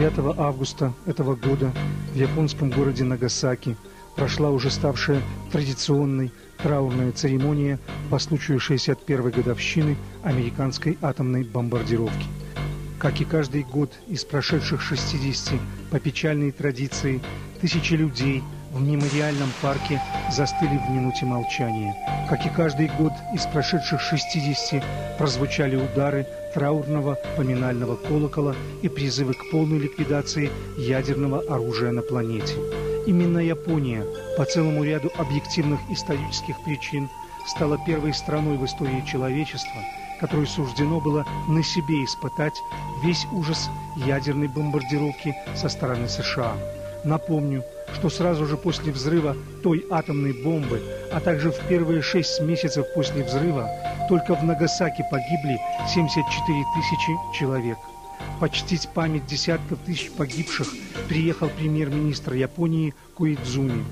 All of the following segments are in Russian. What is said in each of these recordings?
9 августа этого года в японском городе Нагасаки прошла уже ставшая традиционной траурная церемония по случаю 61-й годовщины американской атомной бомбардировки. Как и каждый год из прошедших 60 по печальной традиции, тысячи людей в мемориальном парке застыли в минуте молчания. Как и каждый год из прошедших 60 прозвучали удары траурного поминального колокола и призывы к полной ликвидации ядерного оружия на планете. Именно Япония по целому ряду объективных исторических причин стала первой страной в истории человечества, которой суждено было на себе испытать весь ужас ядерной бомбардировки со стороны США. Напомню, что сразу же после взрыва той атомной бомбы, а также в первые 6 месяцев после взрыва, только в Нагасаки погибли 74 тысячи человек. Почтить память десятков тысяч погибших приехал премьер-министр Японии Коидзуми.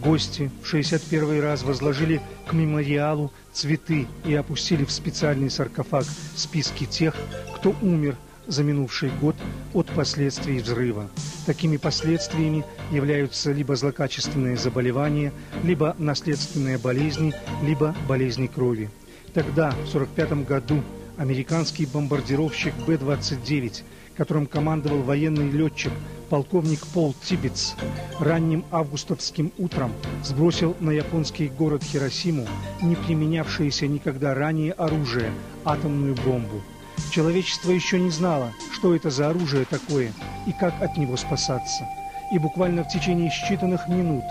Гости в 61 раз возложили к мемориалу цветы и опустили в специальный саркофаг списки тех, кто умер за минувший год от последствий взрыва. Такими последствиями являются либо злокачественные заболевания, либо наследственные болезни, либо болезни крови. Тогда, в 1945 году, американский бомбардировщик Б-29, которым командовал военный летчик полковник Пол Тибетс, ранним августовским утром сбросил на японский город Хиросиму не применявшееся никогда ранее оружие – атомную бомбу. Человечество еще не знало, что это за оружие такое и как от него спасаться. И буквально в течение считанных минут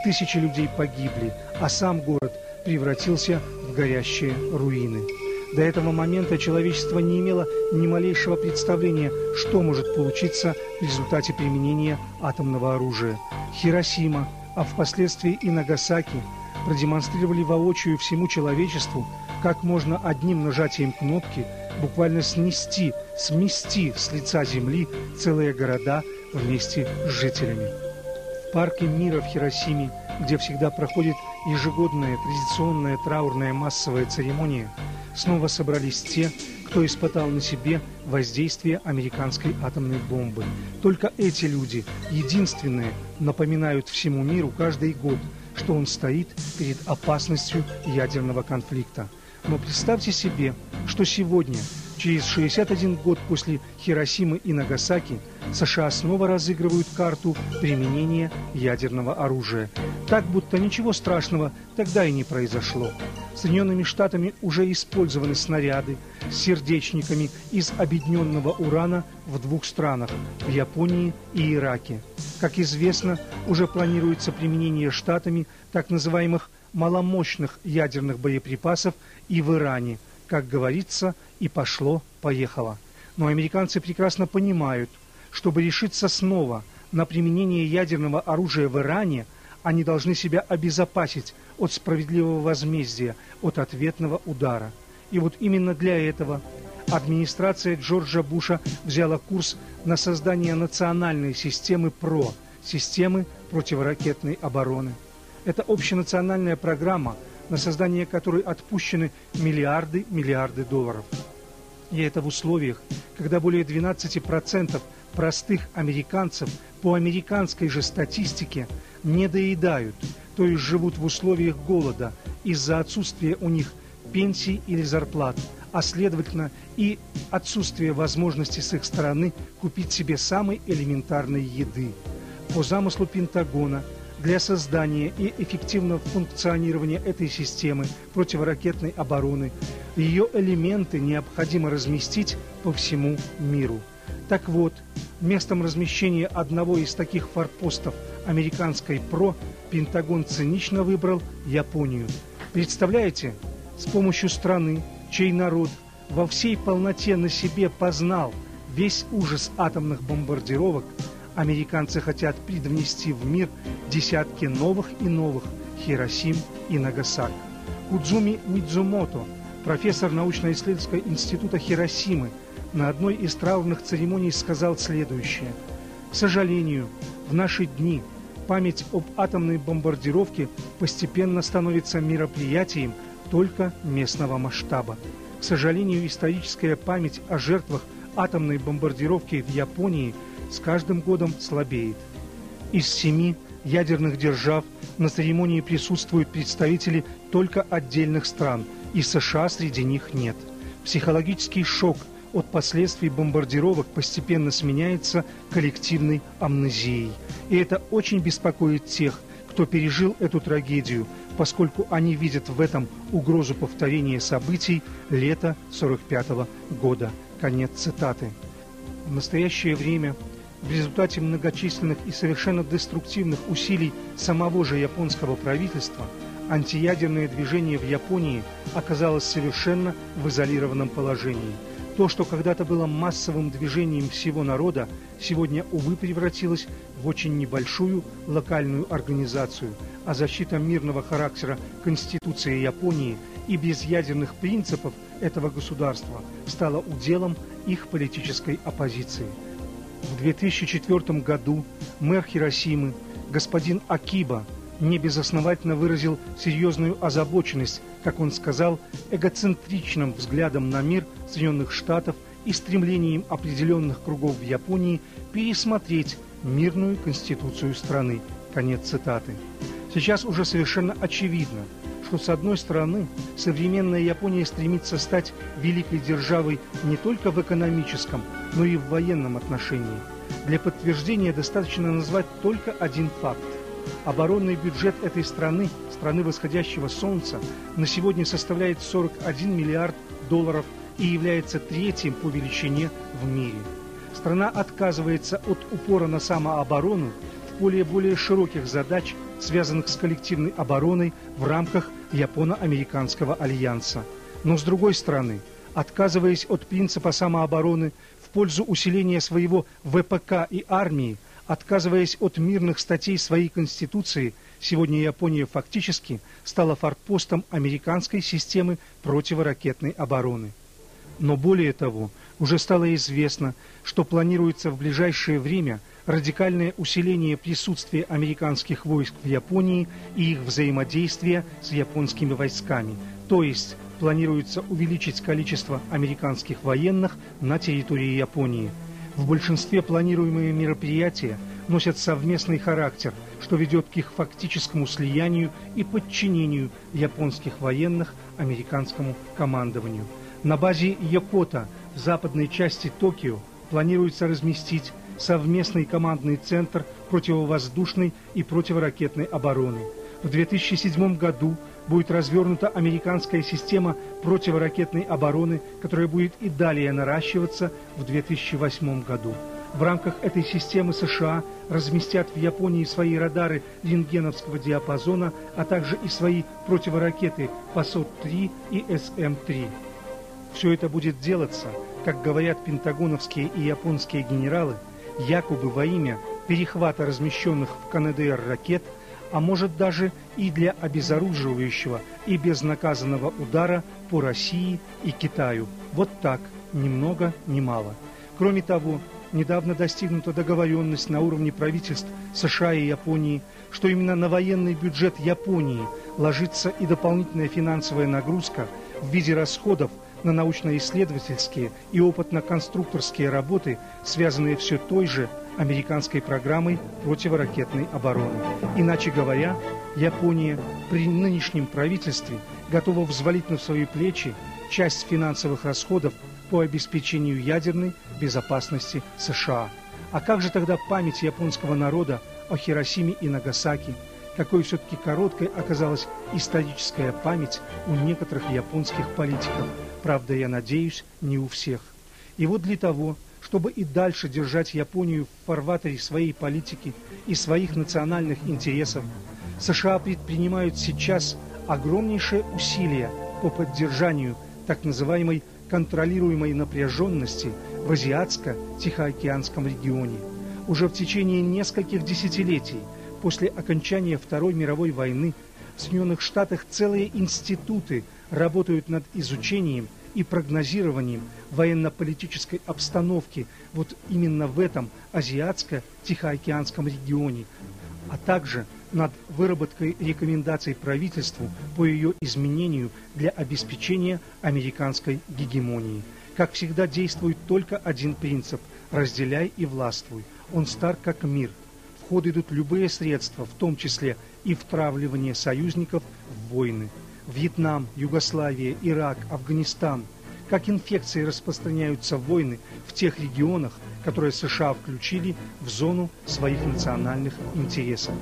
тысячи людей погибли, а сам город превратился в горящие руины. До этого момента человечество не имело ни малейшего представления, что может получиться в результате применения атомного оружия. Хиросима, а впоследствии и Нагасаки, продемонстрировали воочию всему человечеству, как можно одним нажатием кнопки буквально смести с лица земли целые города вместе с жителями. В парке мира в Хиросиме, где всегда проходит ежегодная традиционная траурная массовая церемония, снова собрались те, кто испытал на себе воздействие американской атомной бомбы. Только эти люди, единственные, напоминают всему миру каждый год, что он стоит перед опасностью ядерного конфликта. Но представьте себе, что сегодня, через 61 год после Хиросимы и Нагасаки, США снова разыгрывают карту применения ядерного оружия. Так, будто ничего страшного тогда и не произошло. Соединенными Штатами уже использованы снаряды с сердечниками из объединенного урана в 2 странах – в Японии и Ираке. Как известно, уже планируется применение Штатами так называемых маломощных ядерных боеприпасов и в Иране. Как говорится, и пошло-поехало. Но американцы прекрасно понимают, чтобы решиться снова на применение ядерного оружия в Иране, они должны себя обезопасить от справедливого возмездия, от ответного удара. И вот именно для этого администрация Джорджа Буша взяла курс на создание национальной системы ПРО – системы противоракетной обороны. Это общенациональная программа, на создание которой отпущены миллиарды долларов. И это в условиях, когда более 12% простых американцев по американской же статистике не доедают, то есть живут в условиях голода из-за отсутствия у них пенсий или зарплат, а следовательно и отсутствия возможности с их стороны купить себе самой элементарной еды. По замыслу Пентагона, для создания и эффективного функционирования этой системы противоракетной обороны ее элементы необходимо разместить по всему миру. Так вот, местом размещения одного из таких форпостов американской ПРО Пентагон цинично выбрал Японию. Представляете, с помощью страны, чей народ во всей полноте на себе познал весь ужас атомных бомбардировок, американцы хотят привнести в мир десятки новых и новых Хиросим и Нагасак. Кудзуми Мидзумото, профессор научно-исследовательского института Хиросимы, на одной из траурных церемоний сказал следующее. К сожалению, в наши дни память об атомной бомбардировке постепенно становится мероприятием только местного масштаба. К сожалению, историческая память о жертвах атомной бомбардировки в Японии с каждым годом слабеет. Из 7 ядерных держав на церемонии присутствуют представители только отдельных стран, и США среди них нет. Психологический шок от последствий бомбардировок постепенно сменяется коллективной амнезией. И это очень беспокоит тех, кто пережил эту трагедию, поскольку они видят в этом угрозу повторения событий лета 1945 года. Конец цитаты. В настоящее время в результате многочисленных и совершенно деструктивных усилий самого же японского правительства антиядерное движение в Японии оказалось совершенно в изолированном положении. То, что когда-то было массовым движением всего народа, сегодня, увы, превратилось в очень небольшую локальную организацию, а защита мирного характера Конституции Японии и безъядерных принципов этого государства стала уделом их политической оппозиции. В 2004 году мэр Хиросимы господин Акиба небезосновательно выразил серьезную озабоченность, как он сказал, эгоцентричным взглядом на мир Соединенных Штатов и стремлением определенных кругов в Японии пересмотреть мирную конституцию страны. Конец цитаты. Сейчас уже совершенно очевидно, что с одной стороны современная Япония стремится стать великой державой не только в экономическом, но и в военном отношении. Для подтверждения достаточно назвать только один факт. Оборонный бюджет этой страны, страны восходящего солнца, на сегодня составляет 41 миллиард долларов и является третьим по величине в мире. Страна отказывается от упора на самооборону в поле более широких задач, связанных с коллективной обороной в рамках Японо-Американского альянса. Но с другой стороны, отказываясь от принципа самообороны в пользу усиления своего ВПК и армии, отказываясь от мирных статей своей Конституции, сегодня Япония фактически стала форпостом американской системы противоракетной обороны. Но более того, уже стало известно, что планируется в ближайшее время радикальное усиление присутствия американских войск в Японии и их взаимодействия с японскими войсками, то есть планируется увеличить количество американских военных на территории Японии. В большинстве планируемые мероприятия носят совместный характер, что ведет к их фактическому слиянию и подчинению японских военных американскому командованию. На базе Йокота в западной части Токио планируется разместить совместный командный центр противовоздушной и противоракетной обороны. В 2007 году будет развернута американская система противоракетной обороны, которая будет и далее наращиваться в 2008 году. В рамках этой системы США разместят в Японии свои радары рентгеновского диапазона, а также и свои противоракеты ПАСОТ-3 и СМ-3. Все это будет делаться, как говорят пентагоновские и японские генералы, якобы во имя перехвата размещенных в КНДР ракет, а может даже и для обезоруживающего и безнаказанного удара по России и Китаю. Вот так, ни много ни мало. Кроме того, недавно достигнута договоренность на уровне правительств США и Японии, что именно на военный бюджет Японии ложится и дополнительная финансовая нагрузка в виде расходов на научно-исследовательские и опытно-конструкторские работы, связанные все той же американской программой противоракетной обороны. Иначе говоря, Япония при нынешнем правительстве готова взвалить на свои плечи часть финансовых расходов по обеспечению ядерной безопасности США. А как же тогда память японского народа о Хиросиме и Нагасаки? Какой все-таки короткой оказалась историческая память у некоторых японских политиков. Правда, я надеюсь, не у всех. И вот для того, чтобы и дальше держать Японию в фарватере своей политики и своих национальных интересов, США предпринимают сейчас огромнейшие усилия по поддержанию так называемой контролируемой напряженности в Азиатско-Тихоокеанском регионе. Уже в течение нескольких десятилетий после окончания Второй мировой войны в Соединенных Штатах целые институты работают над изучением и прогнозированием военно-политической обстановки вот именно в этом Азиатско-Тихоокеанском регионе, а также над выработкой рекомендаций правительству по ее изменению для обеспечения американской гегемонии. Как всегда, действует только один принцип – разделяй и властвуй. Он стар как мир. В ход идут любые средства, в том числе и втравливание союзников в войны. Вьетнам, Югославия, Ирак, Афганистан. Как инфекции распространяются войны в тех регионах, которые США включили в зону своих национальных интересов.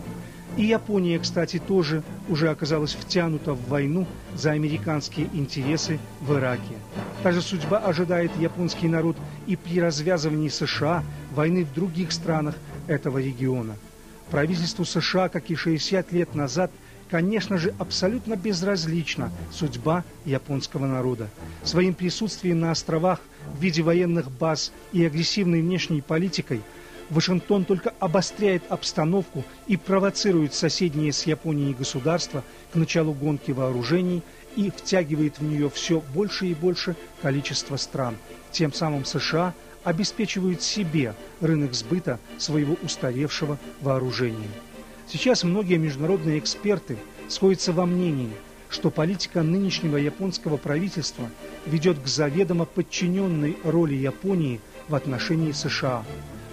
И Япония, кстати, тоже уже оказалась втянута в войну за американские интересы в Ираке. Та же судьба ожидает японский народ и при развязывании США войны в других странах этого региона. Правительству США, как и 60 лет назад, конечно же, абсолютно безразлична судьба японского народа. Своим присутствием на островах в виде военных баз и агрессивной внешней политикой Вашингтон только обостряет обстановку и провоцирует соседние с Японией государства к началу гонки вооружений и втягивает в нее все больше и больше количество стран. Тем самым США обеспечивают себе рынок сбыта своего устаревшего вооружения. Сейчас многие международные эксперты сходятся во мнении, что политика нынешнего японского правительства ведет к заведомо подчиненной роли Японии в отношении США,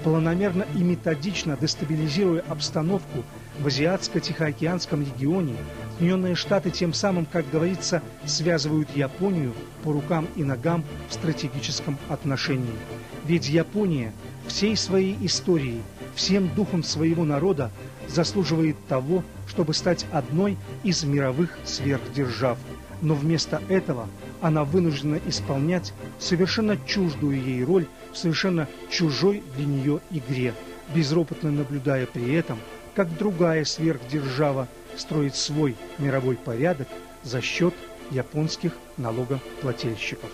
планомерно и методично дестабилизируя обстановку в Азиатско-Тихоокеанском регионе. Соединенные Штаты тем самым, как говорится, связывают Японию по рукам и ногам в стратегическом отношении. Ведь Япония всей своей историей, всем духом своего народа заслуживает того, чтобы стать одной из мировых сверхдержав. Но вместо этого она вынуждена исполнять совершенно чуждую ей роль в совершенно чужой для нее игре, безропотно наблюдая при этом, как другая сверхдержава строит свой мировой порядок за счет японских налогоплательщиков.